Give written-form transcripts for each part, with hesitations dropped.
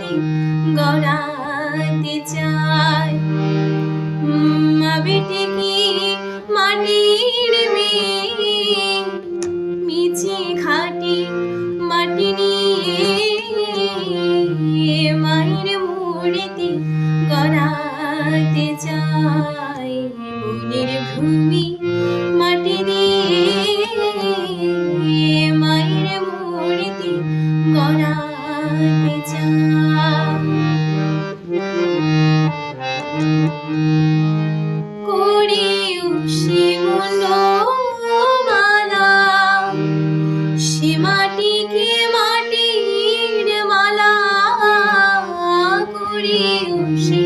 মাটি গড়াতে চায়। মা বেটে কি মাটির মেয়ে, মিছে খাটি মাটি নিয়ে মায়ের মূর্তি গড়াতে চায়। মনের ভূমি মাটি দিয়ে মায়ের মূর্তি গড়াতে চায়। করে উষে মুন্ডমালা, সে মাটিকে মাটির মালা। করে উষে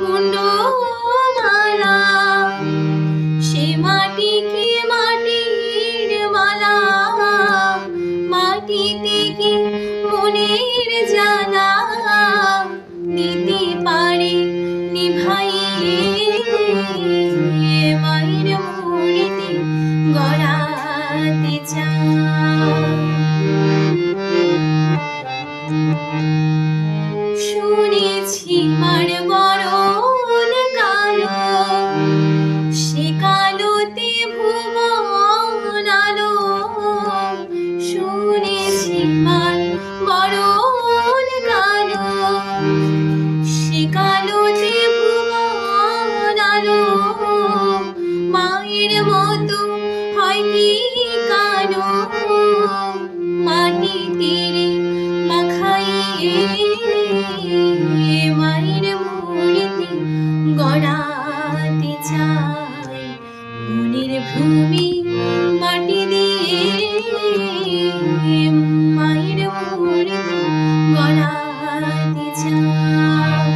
মুন্ডমালা, সে মাটিকে মাটির মালা। মাটিতে কি মনের জ্বালা দিতে পারে নিভাইয়ে, মায়ের মূর্তি গড়াতে চায়। শুনেছি মার বরণ কালো, সে কালোতে ভুবন আলো। শুনেছি মার বরণ কালো, সে কালোতে ভুবন আলো। মায়ের মতো হয় কি কালো, মাটি তেরে মাখাইয়ে মায়ের মূর্তি গড়াতে চায়। মনের ভূমি মাটি দিয়ে মায়ের মূর্তি গড়াতে চায়।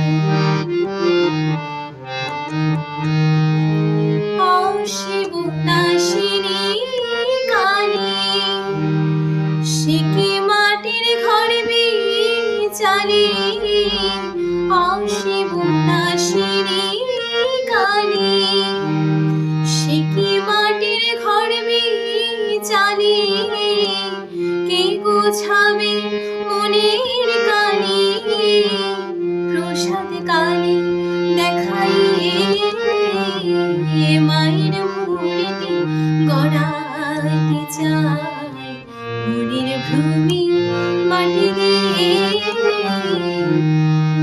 অশিবনাশিনী কালী, সে কি মাটির ঘর বিচারে। অশিবনাশিনী কালী, সে কি মাটির ঘর বিচারে। কে গোছাবে মনের কালি, প্রসাদ কালে দেখাইয়ে মায়ের মূর্তি গড়াতে চায়। মনের ভূমি মাটি দিয়ে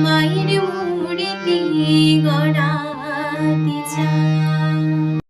মায়ের মূর্তি গড়াতে চায়।